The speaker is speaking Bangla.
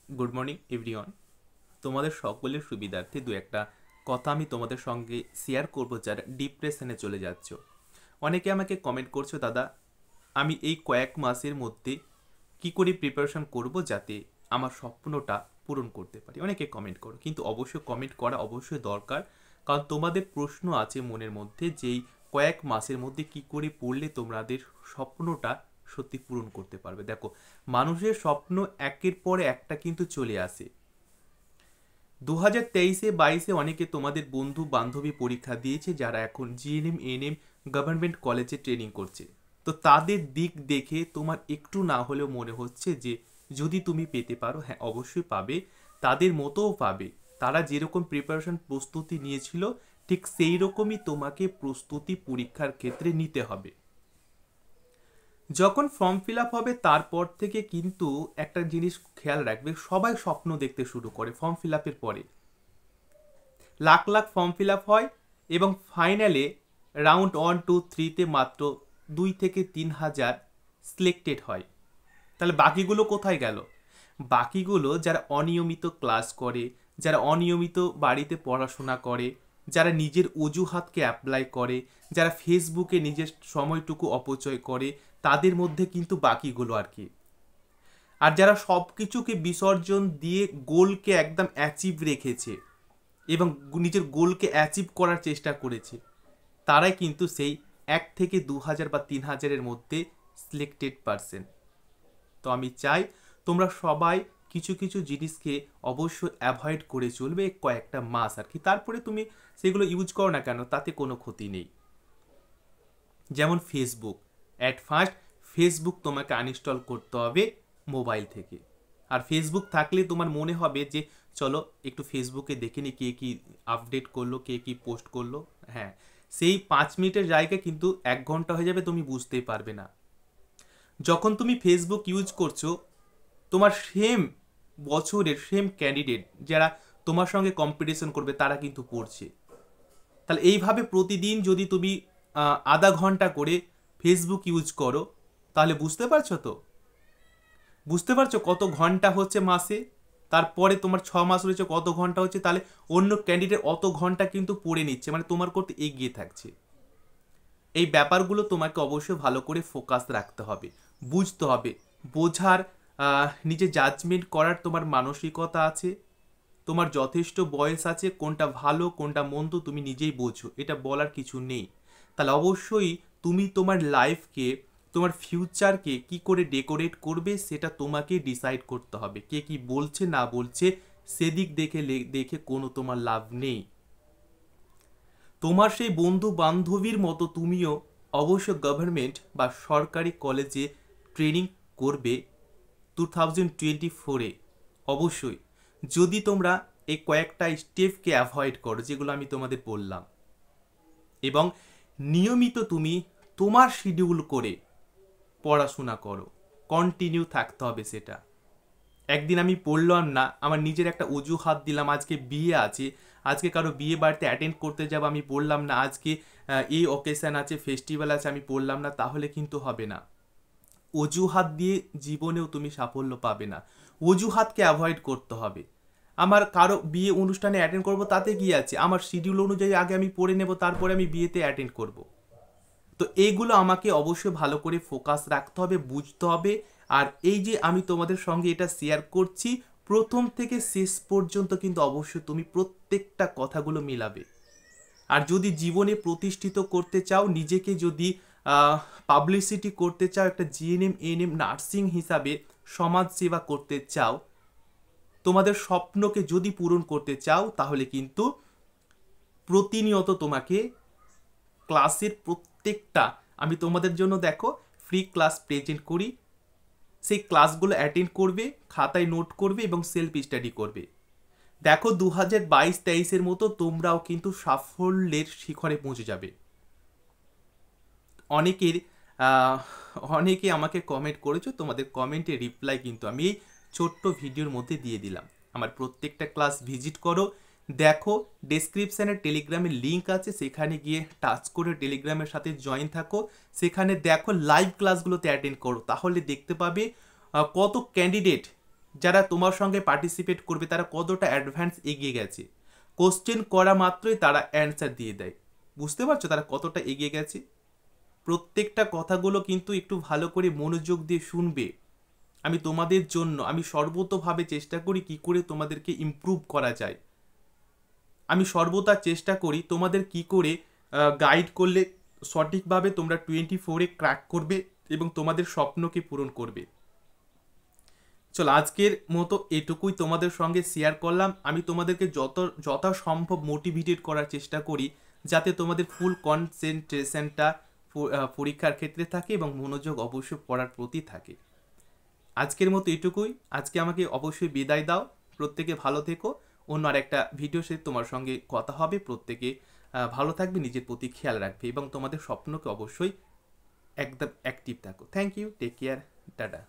Good morning everyone. তোমাদের সকলের সুবিধার্থে দু একটা কথা আমি তোমাদের সঙ্গে শেয়ার করব যারা ডিপ্রেশনে চলে যাচ্ছ। অনেকে আমাকে কমেন্ট করছো, দাদা আমি এই কয়েক মাসের মধ্যে কি করে প্রিপারেশন করব যাতে আমার স্বপ্নটা পূরণ করতে পারি। অনেকে কমেন্ট করো, কিন্তু অবশ্যই কমেন্ট করা অবশ্যই দরকার, কারণ তোমাদের প্রশ্ন আছে মনের মধ্যে যে এই কয়েক মাসের মধ্যে কি করে পড়লে তোমাদের স্বপ্নটা সত্যি পূরণ করতে পারবে। দেখো, মানুষের স্বপ্ন একের পর একটা কিন্তু চলে আসে। 2023-22 অনেকে তোমাদের বন্ধু বান্ধবী পরীক্ষা দিয়েছে যারা এখন জিএনএম এএনএম গভর্নমেন্ট কলেজে ট্রেনিং করছে। তো তাদের দিক দেখে তোমার একটু না হলেও মনে হচ্ছে যে যদি তুমি পেতে পারো, হ্যাঁ অবশ্যই পাবে, তাদের মতোও পাবে। তারা যেরকম প্রিপারেশন প্রস্তুতি নিয়েছিল ঠিক সেই রকমই তোমাকে প্রস্তুতি পরীক্ষার ক্ষেত্রে নিতে হবে। যখন ফর্ম ফিল আপ হবে তারপর থেকে কিন্তু একটা জিনিস খেয়াল রাখবে, সবাই স্বপ্ন দেখতে শুরু করে ফর্ম ফিল আপের পরে। Lakh lakh form fill up হয় এবং ফাইনালে রাউন্ড 1, 2, 3-তে মাত্র 2 থেকে 3 হাজার সিলেক্টেড হয়। তাহলে বাকিগুলো কোথায় গেল? বাকিগুলো যারা অনিয়মিত ক্লাস করে, যারা অনিয়মিত বাড়িতে পড়াশোনা করে, যারা নিজের অজুহাতকে অ্যাপ্লাই করে, যারা ফেসবুকে নিজের সময়টুকু অপচয় করে, তাদের মধ্যে কিন্তু বাকিগুলো আর কি। আর যারা সব কিছুকে বিসর্জন দিয়ে গোলকে একদম অ্যাচিভ রেখেছে এবং নিজের গোলকে অ্যাচিভ করার চেষ্টা করেছে, তারাই কিন্তু সেই 1 থেকে 2 হাজার বা 3 হাজারের মধ্যে সিলেক্টেড পারসন। তো আমি চাই তোমরা সবাই কিছু কিছু জিনিসকে অবশ্যই অ্যাভয়েড করে চলবে কয়েকটা মাস আর কি। তারপরে তুমি সেগুলো ইউজ করো না কেন, তাতে কোনো ক্ষতি নেই। যেমন ফেসবুক, অ্যাট ফার্স্ট ফেসবুক তোমাকে আনইনস্টল করতে হবে মোবাইল থেকে। আর ফেসবুক থাকলে তোমার মনে হবে যে চলো একটু ফেসবুকে দেখে নি কে কি আপডেট করলো, কে কি পোস্ট করলো। হ্যাঁ, সেই 5 মিনিটের জায়গায় কিন্তু 1 ঘন্টা হয়ে যাবে, তুমি বুঝতেই পারবে না। যখন তুমি ফেসবুক ইউজ করছো, তোমার সেম বছরের সেম ক্যান্ডিডেট যারা তোমার সঙ্গে কম্পিটিশন করবে তারা কিন্তু পড়ছে। তাহলে এইভাবে প্রতিদিন যদি তুমি আধা ঘন্টা করে ফেসবুক ইউজ করো, তাহলে বুঝতে পারছো তো? বুঝতে পারছো কত ঘন্টা হচ্ছে মাসে? তারপরে তোমার 6 মাস রয়েছে, কত ঘন্টা হচ্ছে? তাহলে অন্য ক্যান্ডিডেট অত ঘন্টা কিন্তু পড়ে নিচ্ছে, মানে তোমার করতে এগিয়ে থাকছে। এই ব্যাপারগুলো তোমাকে অবশ্যই ভালো করে ফোকাস রাখতে হবে, বুঝতে হবে, বোঝার নিজে জাজমেন্ট করার তোমার মানসিকতা আছে, তোমার যথেষ্ট বয়স আছে, কোনটা ভালো কোনটা মন্দ তুমি নিজেই বোঝো, এটা বলার কিছু নেই। তাহলে অবশ্যই তুমি তোমার লাইফকে, তোমার ফিউচারকে কি করে ডেকোরেট করবে সেটা তোমাকে ডিসাইড করতে হবে। কে কি বলছে না বলছে সেদিক দেখে দেখে কোনো তোমার লাভ নেই। তোমার সেই বন্ধু বান্ধবীর মতো তুমিও অবশ্য গভর্নমেন্ট বা সরকারি কলেজে ট্রেনিং করবে 2024-এ। অবশ্যই যদি তোমরা এই কয়েকটা স্টেপকে অ্যাভয়েড করো যেগুলো আমি তোমাদের বললাম, এবং নিয়মিত তুমি তোমার শিডিউল করে পড়াশোনা করো, কন্টিনিউ থাকতে হবে সেটা। একদিন আমি পড়লাম না, আমার নিজের একটা অজুহাত দিলাম, আজকে বিয়ে আছে, আজকে কারো বিয়ে বাড়িতে অ্যাটেন্ড করতে যাব, আমি পড়লাম না, আজকে এই অকেশন আছে, ফেস্টিভ্যাল আছে, আমি পড়লাম না, তাহলে কিন্তু হবে না। অজুহাত দিয়ে জীবনেও তুমি সাফল্য পাবে না। অজুহাতকে অ্যাভয়েড করতে হবে। আমার কারো বিয়ে অনুষ্ঠানে অ্যাটেন্ড করব তাতে কি আছে, আমার শিডিউল অনুযায়ী আগে আমি পড়ে নেব, তারপরে আমি বিয়েতে অ্যাটেন্ড করব। তো এইগুলো আমাকে অবশ্যই ভালো করে ফোকাস রাখতে হবে, বুঝতে হবে। আর এই যে আমি তোমাদের সঙ্গে এটা শেয়ার করছি, প্রথম থেকে শেষ পর্যন্ত কিন্তু অবশ্যই তুমি প্রত্যেকটা কথাগুলো মিলাবে। আর যদি জীবনে প্রতিষ্ঠিত করতে চাও, নিজেকে যদি পাবলিসিটি করতে চাও, একটা জিএনএম এএনএম নার্সিং হিসাবে সমাজ সেবা করতে চাও, তোমাদের স্বপ্নকে যদি পূরণ করতে চাও, তাহলে কিন্তু প্রতিনিয়ত তোমাকে ক্লাসের প্রত্যেকটা, আমি তোমাদের জন্য দেখো ফ্রি ক্লাস প্রেজেন্ট করি, সেই ক্লাসগুলো অ্যাটেন্ড করবে, খাতায় নোট করবে এবং সেলফ স্টাডি করবে। দেখো 2022-23-এর মতো তোমরাও কিন্তু সাফল্যের শিখরে পৌঁছে যাবে। অনেকের আহ, অনেকে আমাকে কমেন্ট করেছো, তোমাদের কমেন্টে রিপ্লাই কিন্তু আমি এই ছোট্ট ভিডিওর মধ্যে দিয়ে দিলাম। আমার প্রত্যেকটা ক্লাস ভিজিট করো, দেখো ডেসক্রিপশানে টেলিগ্রামের লিঙ্ক আছে, সেখানে গিয়ে টাচ করে টেলিগ্রামের সাথে জয়েন থাকো, সেখানে দেখো লাইভ ক্লাসগুলোতে অ্যাটেন্ড করো, তাহলে দেখতে পাবে কত ক্যান্ডিডেট যারা তোমার সঙ্গে পার্টিসিপেট করবে তারা কতটা অ্যাডভান্স এগিয়ে গেছে, কোশ্চেন করা মাত্রই তারা অ্যান্সার দিয়ে দেয়। বুঝতে পারছো তারা কতটা এগিয়ে গেছে? প্রত্যেকটা কথাগুলো কিন্তু একটু ভালো করে মনোযোগ দিয়ে শুনবে। আমি তোমাদের জন্য আমি সর্বতোভাবে চেষ্টা করি কি করে তোমাদেরকে ইমপ্রুভ করা যায়। আমি সর্বদা চেষ্টা করি তোমাদের কি করে গাইড করলে সঠিকভাবে তোমরা 24-এ ক্র্যাক করবে এবং তোমাদের স্বপ্নকে পূরণ করবে। চলো আজকের মতো এটুকুই তোমাদের সঙ্গে শেয়ার করলাম। আমি তোমাদেরকে যথাসম্ভব মোটিভেটেড করার চেষ্টা করি যাতে তোমাদের ফুল কনসেন্ট্রেশনটা পরীক্ষার ক্ষেত্রে থাকে এবং মনোযোগ অবশ্যই পড়ার প্রতি থাকে। আজকের মতো এটুকুই। আজকে আমাকে অবশ্যই বিদায় দাও। প্রত্যেকে ভালো থেকো। অন্য আর একটা ভিডিও সাথে তোমার সঙ্গে কথা হবে। প্রত্যেকে ভালো থাকবে, নিজের প্রতি খেয়াল রাখবে এবং তোমাদের স্বপ্নকে অবশ্যই একদম অ্যাক্টিভ থাকো। Thank you, take care, tata.